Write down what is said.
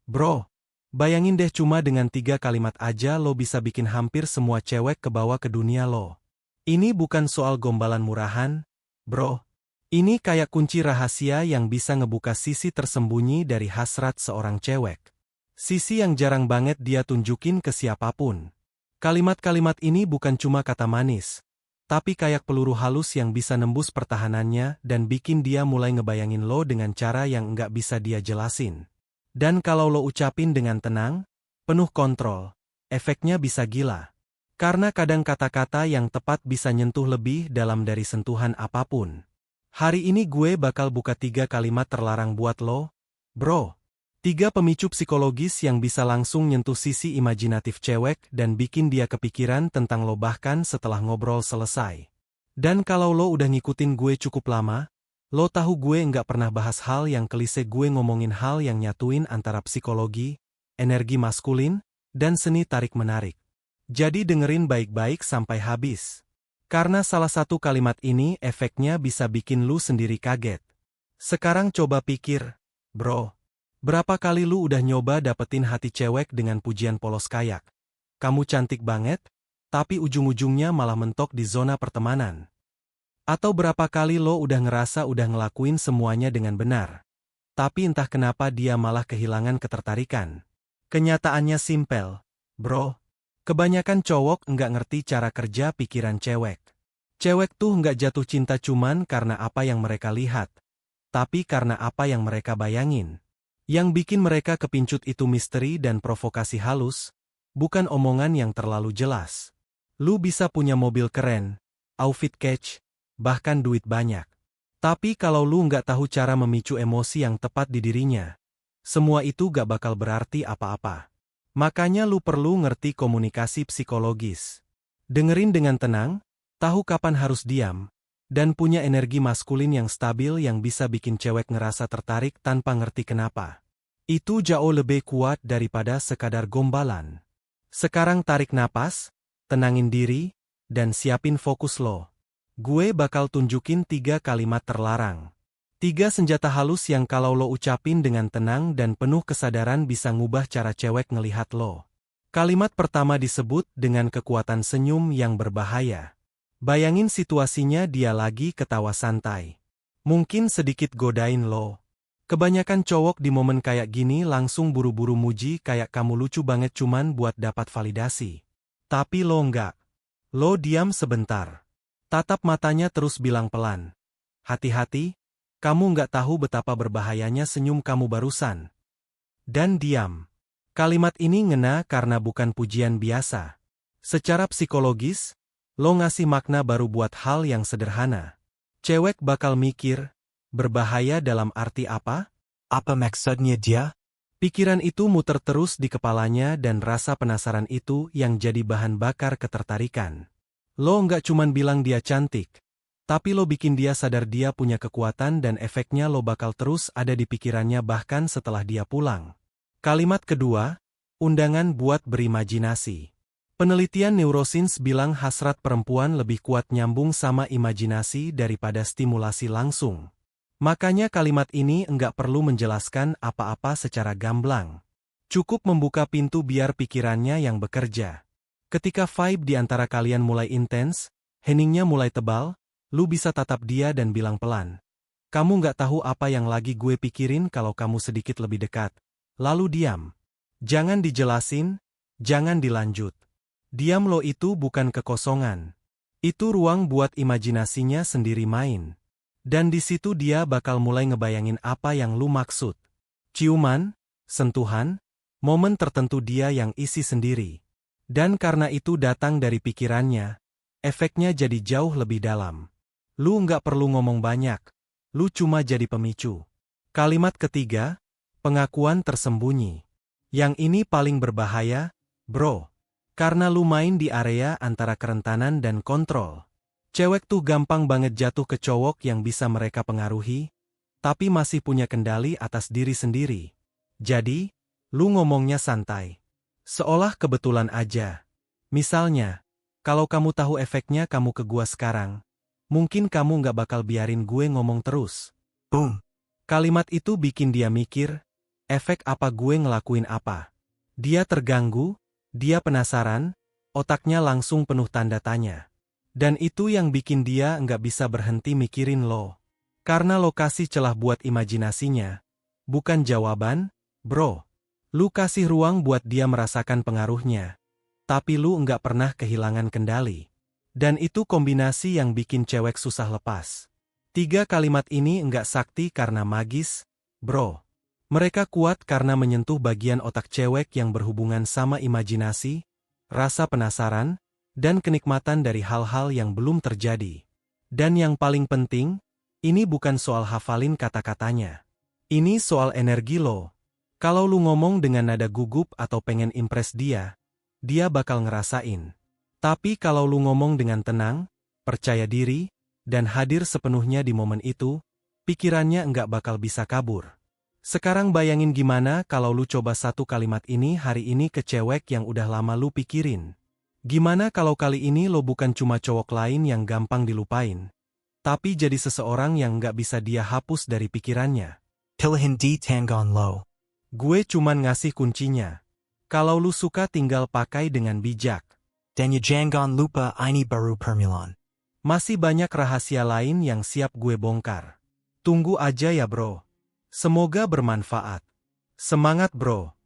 Bro, bayangin deh cuma dengan 3 kalimat aja lo bisa bikin hampir semua cewek kebawa ke dunia lo. Ini bukan soal gombalan murahan, bro. Ini kayak kunci rahasia yang bisa ngebuka sisi tersembunyi dari hasrat seorang cewek. Sisi yang jarang banget dia tunjukin ke siapapun. Kalimat-kalimat ini bukan cuma kata manis, tapi kayak peluru halus yang bisa nembus pertahanannya dan bikin dia mulai ngebayangin lo dengan cara yang nggak bisa dia jelasin. Dan kalau lo ucapin dengan tenang, penuh kontrol, efeknya bisa gila. Karena kadang kata-kata yang tepat bisa nyentuh lebih dalam dari sentuhan apapun. Hari ini gue bakal buka 3 kalimat terlarang buat lo, bro. 3 pemicu psikologis yang bisa langsung nyentuh sisi imajinatif cewek dan bikin dia kepikiran tentang lo bahkan setelah ngobrol selesai. Dan kalau lo udah ngikutin gue cukup lama, lo tahu gue nggak pernah bahas hal yang klise, gue ngomongin hal yang nyatuin antara psikologi, energi maskulin, dan seni tarik-menarik. Jadi dengerin baik-baik sampai habis. Karena salah satu kalimat ini efeknya bisa bikin lu sendiri kaget. Sekarang coba pikir, bro. Berapa kali lu udah nyoba dapetin hati cewek dengan pujian polos kayak, "Kamu cantik banget," tapi ujung-ujungnya malah mentok di zona pertemanan. Atau berapa kali lo udah ngerasa udah ngelakuin semuanya dengan benar, tapi entah kenapa dia malah kehilangan ketertarikan. Kenyataannya simpel, bro. Kebanyakan cowok nggak ngerti cara kerja pikiran cewek. Cewek tuh nggak jatuh cinta cuman karena apa yang mereka lihat, tapi karena apa yang mereka bayangin. Yang bikin mereka kepincut itu misteri dan provokasi halus, bukan omongan yang terlalu jelas. Lu bisa punya mobil keren, outfit catch, bahkan duit banyak. Tapi kalau lu nggak tahu cara memicu emosi yang tepat di dirinya, semua itu gak bakal berarti apa-apa. Makanya lu perlu ngerti komunikasi psikologis. Dengerin dengan tenang, tahu kapan harus diam, dan punya energi maskulin yang stabil yang bisa bikin cewek ngerasa tertarik tanpa ngerti kenapa. Itu jauh lebih kuat daripada sekadar gombalan. Sekarang tarik napas, tenangin diri, dan siapin fokus lo. Gue bakal tunjukin 3 kalimat terlarang. 3 senjata halus yang kalau lo ucapin dengan tenang dan penuh kesadaran bisa ngubah cara cewek ngelihat lo. Kalimat pertama disebut dengan kekuatan senyum yang berbahaya. Bayangin situasinya dia lagi ketawa santai. Mungkin sedikit godain lo. Kebanyakan cowok di momen kayak gini langsung buru-buru muji kayak kamu lucu banget cuman buat dapat validasi. Tapi lo enggak. Lo diam sebentar. Tatap matanya terus bilang pelan. "Hati-hati, kamu nggak tahu betapa berbahayanya senyum kamu barusan." Dan diam. Kalimat ini ngena karena bukan pujian biasa. Secara psikologis, lo ngasih makna baru buat hal yang sederhana. Cewek bakal mikir, berbahaya dalam arti apa? Apa maksudnya dia? Pikiran itu muter terus di kepalanya dan rasa penasaran itu yang jadi bahan bakar ketertarikan. Lo nggak cuman bilang dia cantik, tapi lo bikin dia sadar dia punya kekuatan dan efeknya lo bakal terus ada di pikirannya bahkan setelah dia pulang. Kalimat kedua, undangan buat berimajinasi. Penelitian neuroscience bilang hasrat perempuan lebih kuat nyambung sama imajinasi daripada stimulasi langsung. Makanya kalimat ini enggak perlu menjelaskan apa-apa secara gamblang. Cukup membuka pintu biar pikirannya yang bekerja. Ketika vibe di antara kalian mulai intens, heningnya mulai tebal, lu bisa tatap dia dan bilang pelan. "Kamu nggak tahu apa yang lagi gue pikirin kalau kamu sedikit lebih dekat." Lalu diam. Jangan dijelasin, jangan dilanjut. Diam lo itu bukan kekosongan. Itu ruang buat imajinasinya sendiri main. Dan di situ dia bakal mulai ngebayangin apa yang lu maksud. Ciuman, sentuhan, momen tertentu dia yang isi sendiri. Dan karena itu datang dari pikirannya, efeknya jadi jauh lebih dalam. Lu nggak perlu ngomong banyak, lu cuma jadi pemicu. Kalimat ketiga, pengakuan tersembunyi. Yang ini paling berbahaya, bro. Karena lu main di area antara kerentanan dan kontrol. Cewek tuh gampang banget jatuh ke cowok yang bisa mereka pengaruhi, tapi masih punya kendali atas diri sendiri. Jadi, lu ngomongnya santai. Seolah kebetulan aja. Misalnya, kalau kamu tahu efeknya kamu ke gua sekarang, mungkin kamu nggak bakal biarin gue ngomong terus. Boom. Kalimat itu bikin dia mikir, efek apa gue ngelakuin apa. Dia terganggu, dia penasaran, otaknya langsung penuh tanda tanya. Dan itu yang bikin dia nggak bisa berhenti mikirin lo. Karena lo kasih celah buat imajinasinya. Bukan jawaban, bro. Lu kasih ruang buat dia merasakan pengaruhnya. Tapi lu nggak pernah kehilangan kendali. Dan itu kombinasi yang bikin cewek susah lepas. 3 kalimat ini nggak sakti karena magis, bro. Mereka kuat karena menyentuh bagian otak cewek yang berhubungan sama imajinasi, rasa penasaran, dan kenikmatan dari hal-hal yang belum terjadi. Dan yang paling penting, ini bukan soal hafalin kata-katanya. Ini soal energi lo. Kalau lu ngomong dengan nada gugup atau pengen impress dia bakal ngerasain. Tapi kalau lu ngomong dengan tenang, percaya diri, dan hadir sepenuhnya di momen itu, pikirannya nggak bakal bisa kabur. Sekarang bayangin gimana kalau lu coba 1 kalimat ini hari ini ke cewek yang udah lama lu pikirin. Gimana kalau kali ini lo bukan cuma cowok lain yang gampang dilupain, tapi jadi seseorang yang nggak bisa dia hapus dari pikirannya. Pilihan di Tangon Lo. Gue cuman ngasih kuncinya. Kalau lu suka tinggal pakai dengan bijak. Danya Jangan Lupa Ini Baru Permulan. Masih banyak rahasia lain yang siap gue bongkar. Tunggu aja ya bro. Semoga bermanfaat. Semangat bro.